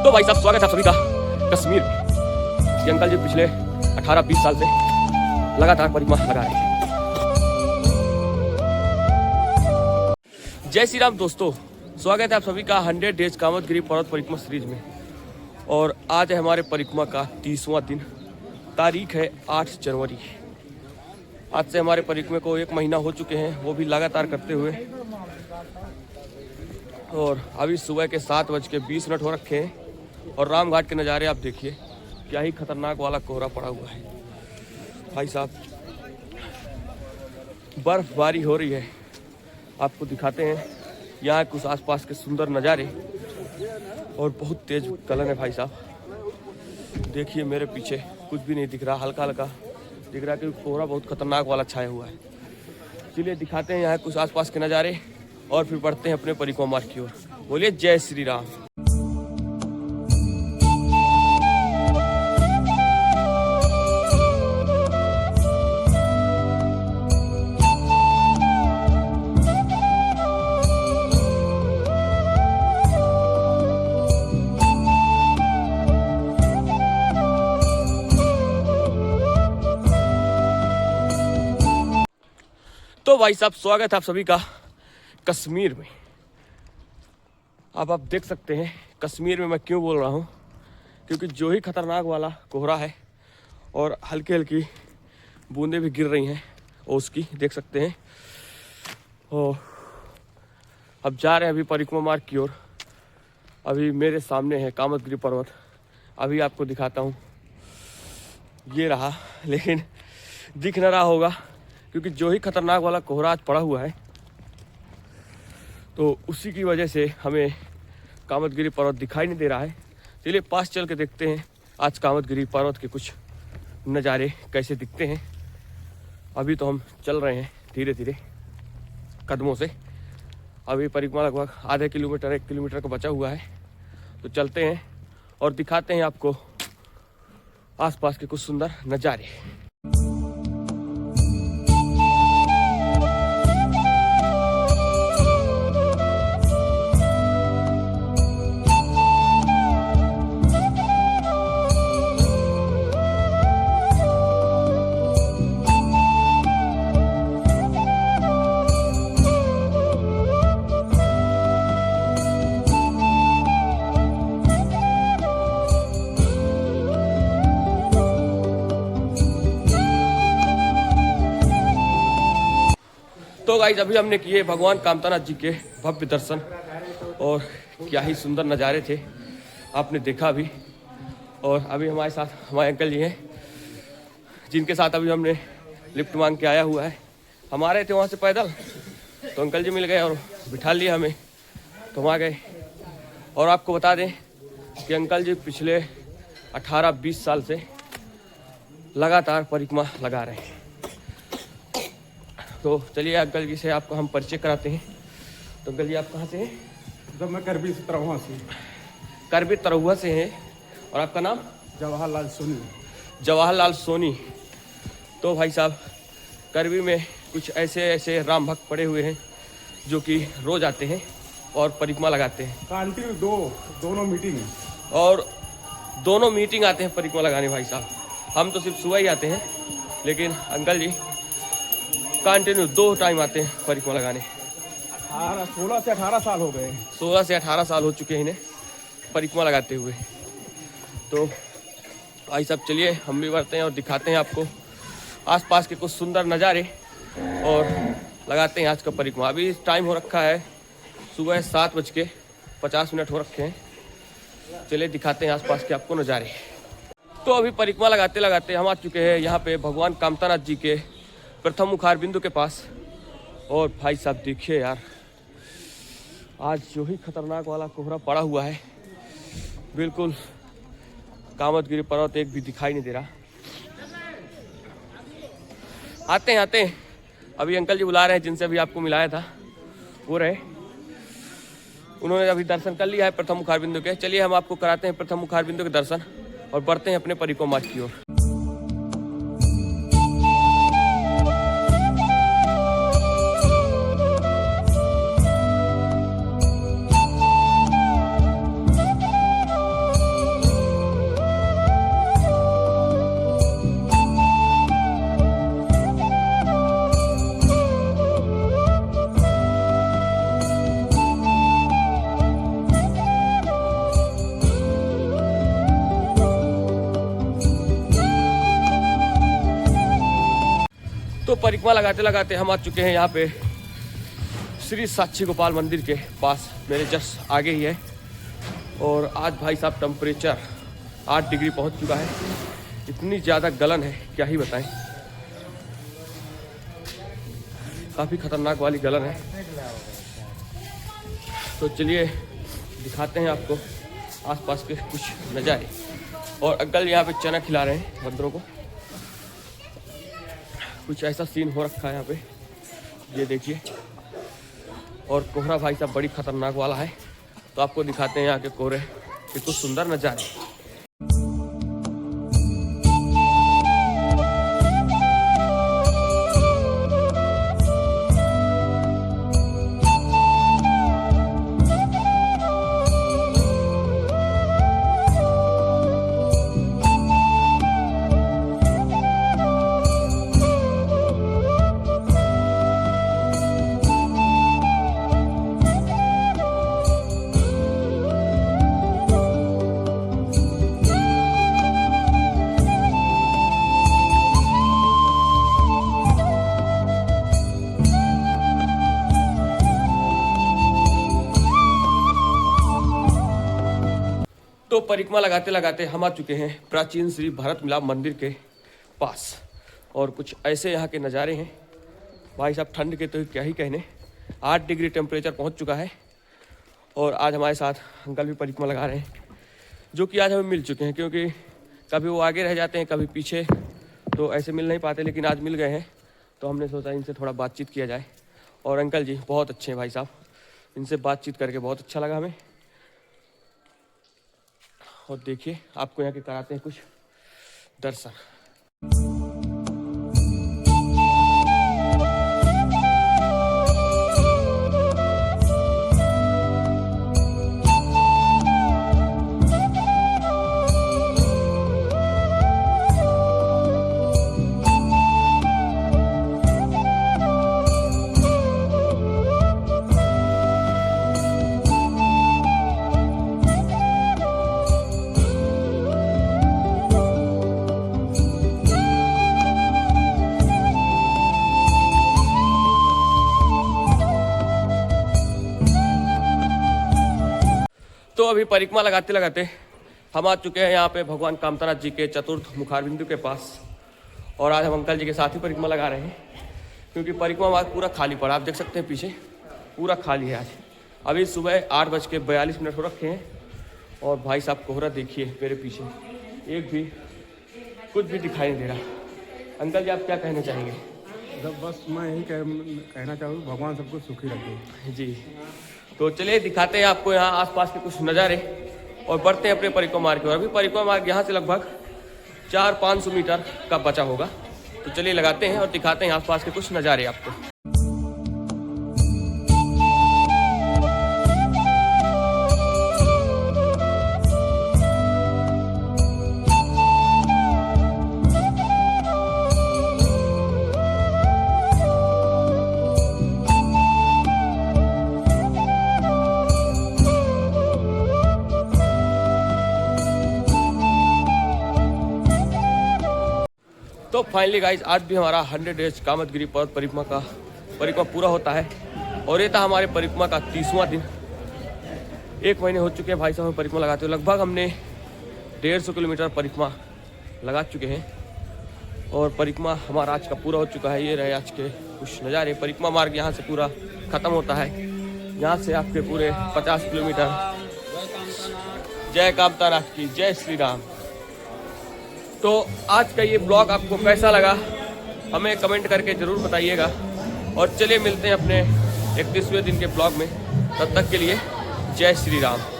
तो भाई साहब स्वागत है आप सभी का कश्मीर में। ये अंकल जी पिछले 18-20 साल से लगातार परिक्रमा लगा रहे हैं। जय श्री राम दोस्तों, स्वागत है आप सभी का 100 डेज कामदगिरी पर्वत परिक्रमा सीरीज में। और आज है हमारे परिक्रमा का 30वां दिन, तारीख है 8 जनवरी। आज से हमारे परिक्रमा को 1 महीना हो चुके हैं, वो भी लगातार करते हुए। और अभी सुबह के 7:20 हो रखे हैं और रामघाट के नज़ारे आप देखिए, क्या ही खतरनाक वाला कोहरा पड़ा हुआ है भाई साहब। बर्फबारी हो रही है, आपको दिखाते हैं यहाँ कुछ आसपास के सुंदर नज़ारे। और बहुत तेज गलन है भाई साहब, देखिए मेरे पीछे कुछ भी नहीं दिख रहा, हल्का हल्का दिख रहा है कि कोहरा बहुत खतरनाक वाला छाया हुआ है। चलिए दिखाते हैं यहाँ कुछ आसपास के नज़ारे और फिर बढ़ते हैं अपने परिक्रमा मार्ग की ओर। बोलिए जय श्री राम। तो भाई साहब स्वागत है आप सभी का कश्मीर में। अब आप देख सकते हैं कश्मीर में मैं क्यों बोल रहा हूँ, क्योंकि जो ही खतरनाक वाला कोहरा है और हल्की हल्की बूंदें भी गिर रही हैं उसकी देख सकते हैं। और अब जा रहे हैं अभी परिक्रमा मार्ग की ओर। अभी मेरे सामने है कामदगिरी पर्वत, अभी आपको दिखाता हूँ। ये रहा, लेकिन दिख न रहा होगा क्योंकि जो ही खतरनाक वाला कोहरा आज पड़ा हुआ है, तो उसी की वजह से हमें कामदगिरी पर्वत दिखाई नहीं दे रहा है। चलिए पास चल के देखते हैं आज कामदगिरी पर्वत के कुछ नज़ारे कैसे दिखते हैं। अभी तो हम चल रहे हैं धीरे धीरे कदमों से। अभी परिक्रमा लगभग आधे किलोमीटर 1 किलोमीटर का बचा हुआ है, तो चलते हैं और दिखाते हैं आपको आसपास के कुछ सुंदर नज़ारे। तो गाइस अभी हमने किए भगवान कामतानाथ जी के भव्य दर्शन और क्या ही सुंदर नज़ारे थे, आपने देखा अभी। और अभी हमारे साथ हमारे अंकल जी हैं, जिनके साथ अभी हमने लिफ्ट मांग के आया हुआ है। हम आ रहे थे वहाँ से पैदल, तो अंकल जी मिल गए और बिठा लिया हमें, तो हम आ गए। और आपको बता दें कि अंकल जी पिछले 18-20 साल से लगातार परिक्रमा लगा रहे हैं। तो चलिए अंकल जी से आपको हम परिचय कराते हैं। तो अंकल जी आप कहाँ से हैं? जब मैं करबी तरहुआ से। करबी तरहुआ से हैं। और आपका नाम? जवाहरलाल सोनी। जवाहरलाल सोनी। तो भाई साहब करबी में कुछ ऐसे राम भक्त पड़े हुए हैं जो कि रोज आते हैं और परिक्रमा लगाते हैं। कंटिन्यू दोनों मीटिंग और दोनों मीटिंग आते हैं परिक्रमा लगाने भाई साहब। हम तो सिर्फ सुबह ही आते हैं, लेकिन अंकल जी कंटिन्यू 2 टाइम आते हैं परिक्रमा लगाने। 16 से 18 साल हो गए। 16 से 18 साल हो चुके हैं इन्हें परिक्रमा लगाते हुए। तो भाई साहब चलिए हम भी बढ़ते हैं और दिखाते हैं आपको आसपास के कुछ सुंदर नज़ारे और लगाते हैं आज का परिक्रमा। अभी टाइम हो रखा है सुबह 7:50 हो रखे हैं। चलिए दिखाते हैं आसपास के आपको नज़ारे। तो अभी परिक्रमा लगाते लगाते हम आ चुके हैं यहाँ पे भगवान कामतानाथ जी के प्रथम मुखार बिंदु के पास। और भाई साहब देखिए यार, आज जो ही खतरनाक वाला कोहरा पड़ा हुआ है, बिल्कुल कामदगिरी पर्वत एक भी दिखाई नहीं दे रहा। आते हैं अभी अंकल जी बुला रहे हैं, जिनसे अभी आपको मिलाया था वो रहे। उन्होंने अभी दर्शन कर लिया है प्रथम मुखार बिंदु के। चलिए हम आपको कराते हैं प्रथम मुखार बिंदु के दर्शन और बढ़ते हैं अपने परिक्रमा मार्ग की ओर। परिक्रमा लगाते लगाते हम आ चुके हैं यहाँ पे श्री साक्षी गोपाल मंदिर के पास, मेरे जस्ट आगे ही है। और आज भाई साहब टेम्परेचर 8 डिग्री पहुँच चुका है। इतनी ज़्यादा गलन है क्या ही बताएं, काफ़ी खतरनाक वाली गलन है। तो चलिए दिखाते हैं आपको आसपास के कुछ नज़ारे। और अंकल यहाँ पे चना खिला रहे हैं बंदरों को। कुछ ऐसा सीन हो रखा है यहाँ पे, ये देखिए। और कोहरा भाई साहब बड़ी खतरनाक वाला है, तो आपको दिखाते हैं यहाँ के कोहरे के कुछ सुंदर नज़ारे। तो परिक्रमा लगाते लगाते हम आ चुके हैं प्राचीन श्री भारत मिलाप मंदिर के पास। और कुछ ऐसे यहाँ के नज़ारे हैं भाई साहब, ठंड के तो क्या ही कहने। 8 डिग्री टेम्परेचर पहुँच चुका है। और आज हमारे साथ अंकल भी परिक्रमा लगा रहे हैं, जो कि आज हमें मिल चुके हैं, क्योंकि कभी वो आगे रह जाते हैं कभी पीछे, तो ऐसे मिल नहीं पाते। लेकिन आज मिल गए हैं, तो हमने सोचा इनसे थोड़ा बातचीत किया जाए। और अंकल जी बहुत अच्छे हैं भाई साहब, इनसे बातचीत करके बहुत अच्छा लगा हमें। और देखिए आपको यहाँ के कराते हैं कुछ दर्शन। तो अभी परिक्रमा लगाते लगाते हम आ चुके हैं यहाँ पे भगवान कामतानाथ जी के चतुर्थ मुखारबिंदु के पास। और आज हम अंकल जी के साथ ही परिक्रमा लगा रहे हैं, क्योंकि परिक्रमा मार्ग पूरा खाली पड़ा। आप देख सकते हैं पीछे पूरा खाली है आज। अभी सुबह 8:42 हो रखे हैं। और भाई साहब कोहरा देखिए मेरे पीछे, एक भी कुछ भी दिखाई नहीं दे रहा। अंकल जी आप क्या कहना चाहेंगे? बस मैं यही कहना चाहूँ, भगवान सबको सुखी रखे जी। तो चलिए दिखाते हैं आपको यहाँ आसपास के कुछ नज़ारे और बढ़ते हैं अपने परिक्रमा मार्ग की ओर। अभी परिक्रमा मार्ग यहाँ से लगभग 400-500 मीटर का बचा होगा। तो चलिए लगाते हैं और दिखाते हैं आसपास के कुछ नज़ारे आपको। तो फाइनली गाइज आज भी हमारा 100 डेज कामदगिरी पर्वत परिक्रमा पूरा होता है। और ये था हमारे परिक्रमा का 30वां दिन। 1 महीने हो चुके हैं भाई साहब परिक्रमा लगाते हुए। लगभग हमने 150 किलोमीटर परिक्रमा लगा चुके हैं। और परिक्रमा हमारा आज का पूरा हो चुका है। ये रहे आज के कुछ नज़ारे। परिक्रमा मार्ग यहाँ से पूरा ख़त्म होता है। यहाँ से आपके पूरे 50 किलोमीटर। जय कामतानाथ की जय श्री राम। तो आज का ये ब्लॉग आपको कैसा लगा हमें कमेंट करके ज़रूर बताइएगा। और चलिए मिलते हैं अपने 31वें दिन के ब्लॉग में। तब तक के लिए जय श्री राम।